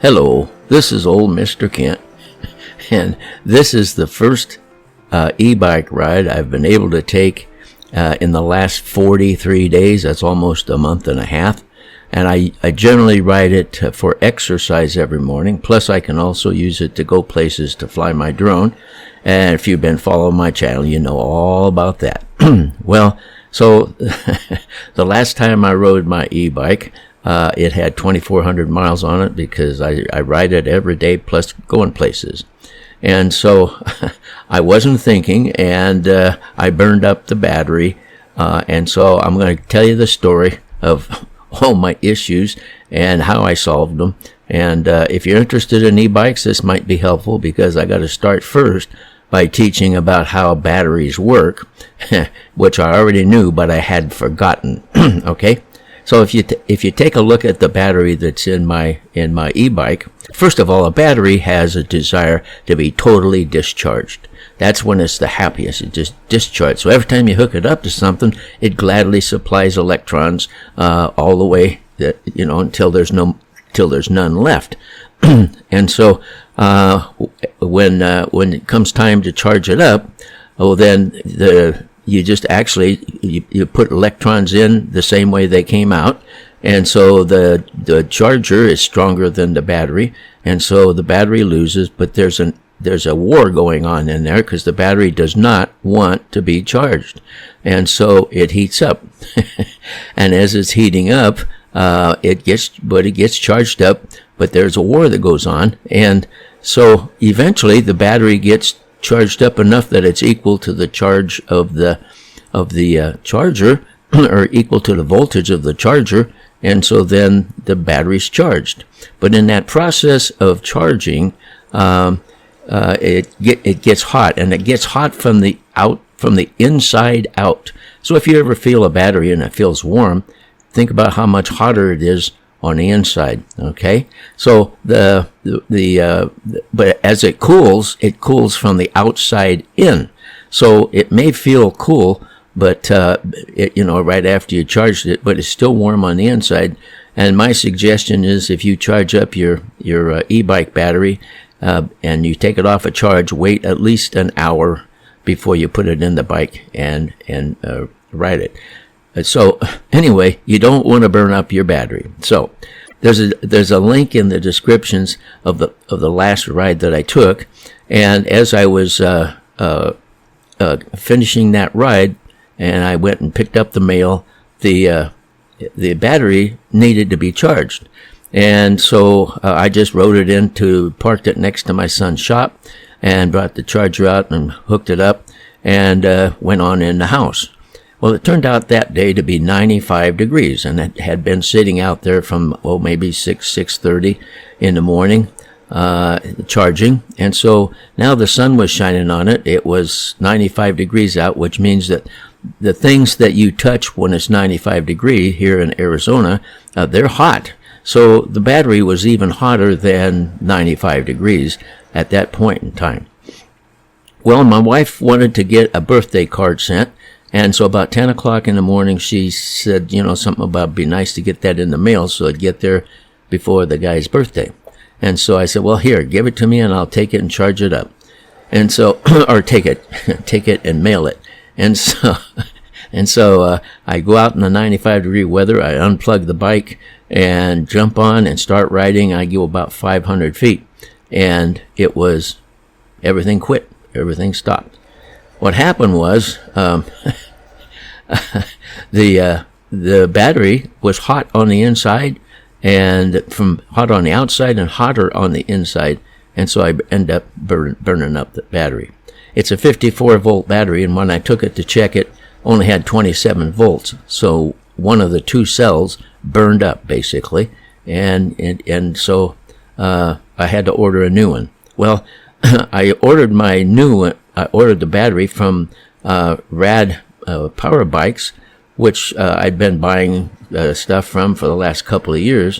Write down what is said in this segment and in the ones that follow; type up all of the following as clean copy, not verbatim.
Hello, this is old Mr. Kent, and this is the first e-bike ride I've been able to take in the last 43 days. That's almost a month and a half. And I generally ride it for exercise every morning. Plus, I can also use it to go places to fly my drone. And if you've been following my channel, you know all about that. Well, so the last time I rode my e-bike, it had 2,400 miles on it because I ride it every day plus going places. And so I wasn't thinking, and I burned up the battery. And so I'm going to tell you the story of all my issues and how I solved them. And if you're interested in e-bikes, this might be helpful because I got to start first by teaching about how batteries work, which I already knew, but I had forgotten. Okay? So if you take a look at the battery that's in my e-bike, first of all, a battery has a desire to be totally discharged. That's when it's the happiest. It just discharges. So every time you hook it up to something, it gladly supplies electrons all the way that, until there's none left. And so when it comes time to charge it up, then you just actually you put electrons in the same way they came out, and so the charger is stronger than the battery, and so the battery loses. But there's a war going on in there because the battery does not want to be charged, and so it heats up. And as it's heating up, it gets charged up, but there's a war that goes on, and so eventually the battery gets charged up enough that it's equal to the charge of the charger, or equal to the voltage of the charger, and so then the battery's charged. But in that process of charging, it gets hot, and it gets hot from the inside out. So if you ever feel a battery and it feels warm, think about how much hotter it is on the inside. Okay, so but as it cools from the outside in. So it may feel cool, but right after you charged it, but it's still warm on the inside. And my suggestion is, if you charge up your e-bike battery and you take it off a charge, wait at least an hour before you put it in the bike and ride it. So anyway, you don't want to burn up your battery. So there's a link in the descriptions of the last ride that I took, and as I was finishing that ride, and I went and picked up the mail, the battery needed to be charged, and so I just rode it in parked it next to my son's shop, and brought the charger out and hooked it up, and went on in the house. Well, it turned out that day to be 95 degrees, and it had been sitting out there from, maybe 6:30 in the morning, charging. And so now the sun was shining on it. It was 95 degrees out, which means that the things that you touch when it's 95 degrees here in Arizona, they're hot. So the battery was even hotter than 95 degrees at that point in time. Well, my wife wanted to get a birthday card sent. And so about 10 o'clock in the morning, she said, something about it'd be nice to get that in the mail so it'd get there before the guy's birthday. And so I said, well, here, give it to me and I'll take it and charge it up. And so, or take it and mail it. And so I go out in the 95-degree weather, I unplug the bike and jump on and start riding. I go about 500 feet, and everything quit. Everything stopped. What happened was, the battery was hot on the inside, and from hot on the outside and hotter on the inside, and so I end up burning up the battery. It's a 54-volt battery, and when I took it to check it, only had 27 volts. So one of the two cells burned up, basically, and so I had to order a new one. Well, I ordered my new one. I ordered the battery from Rad Power Bikes, which I'd been buying stuff from for the last couple of years,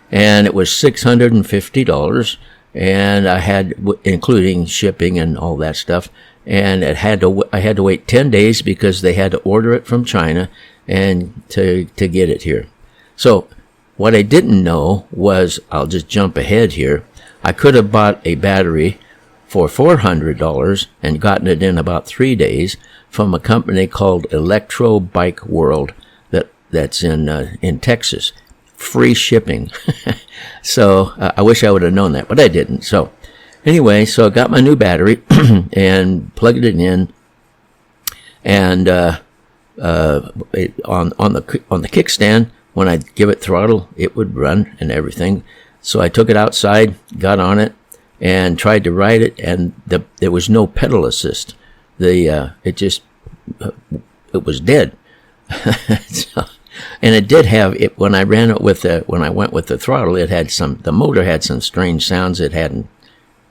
and it was $650, and I had, including shipping and all that stuff, and I had to wait 10 days because they had to order it from China and to get it here. So what I didn't know was, I'll just jump ahead here, I could have bought a battery for $400 and gotten it in about 3 days from a company called Electro Bike World that's in Texas. Free shipping. So I wish I would have known that, but I didn't. So anyway, so I got my new battery and plugged it in, and on the kickstand, when I'd give it throttle, it would run and everything. So I took it outside, got on it, and tried to ride it, and there was no pedal assist. It was dead. So, and it did have it when I ran it when I went with the throttle. The motor had some strange sounds it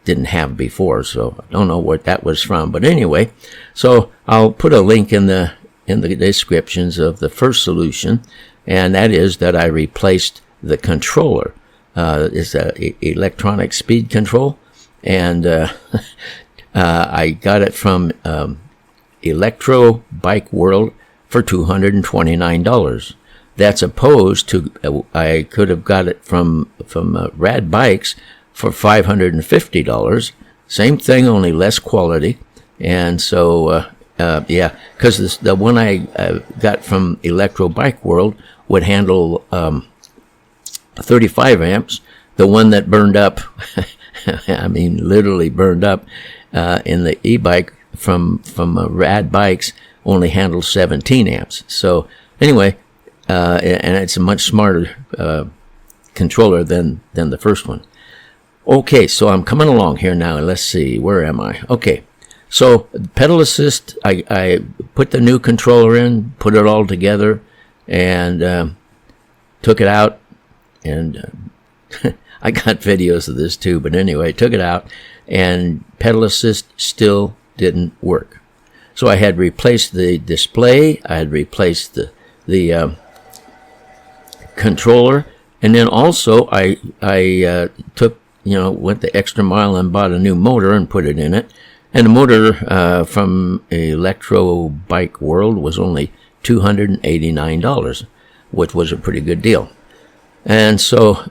didn't have before. So I don't know what that was from. But anyway, so I'll put a link in the descriptions of the first solution, and that is that I replaced the controller. It's a electronic speed control, and I got it from Electro Bike World for $229. That's opposed to I could have got it from Rad Bikes for $550. Same thing, only less quality. And so because the one I got from Electro Bike World would handle 35 amps. The one that burned up, I mean literally burned up, in the e-bike from Rad Bikes only handles 17 amps. So anyway, and it's a much smarter controller than the first one. Okay, so I'm coming along here now. Let's see, where am I? Okay, so pedal assist, I put the new controller in, put it all together, and took it out, and I got videos of this too, but anyway, I took it out, and pedal assist still didn't work. So I had replaced the display, I had replaced the controller, and then also I took, went the extra mile and bought a new motor and put it in it. And the motor from Electro Bike World was only $289, which was a pretty good deal. And so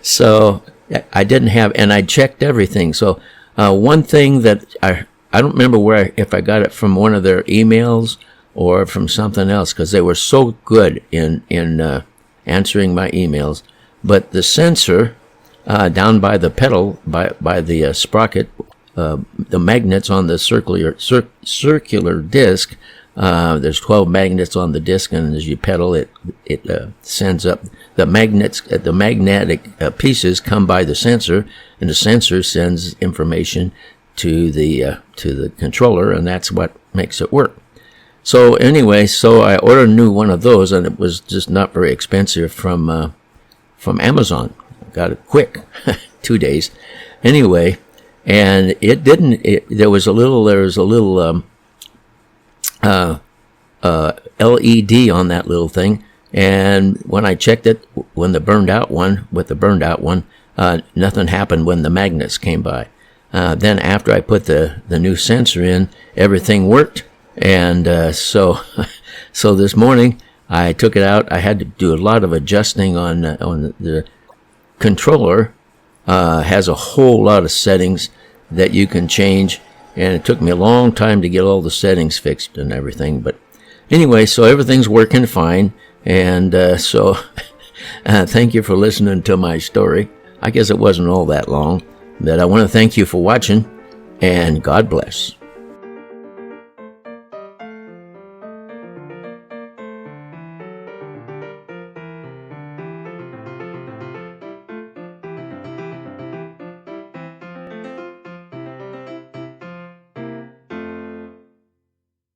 so I didn't have, and I checked everything. So one thing that I don't remember if I got it from one of their emails or from something else, because they were so good in answering my emails. But the sensor down by the pedal, by the sprocket, the magnets on the circular disc, there's 12 magnets on the disc, and as you pedal it sends up the magnets. The magnetic pieces come by the sensor, and the sensor sends information to the controller, and that's what makes it work. So anyway, so I ordered a new one of those, and it was just not very expensive from Amazon. Got it quick, 2 days. Anyway, and it didn't. There was a little LED on that little thing, and when I checked it, with the burned out one, nothing happened when the magnets came by. Then after I put the new sensor in, everything worked, and so this morning I took it out. I had to do a lot of adjusting on the controller. Has a whole lot of settings that you can change, and it took me a long time to get all the settings fixed and everything. But anyway, so everything's working fine, and so thank you for listening to my story. I guess it wasn't all that long, but I want to thank you for watching, and God bless.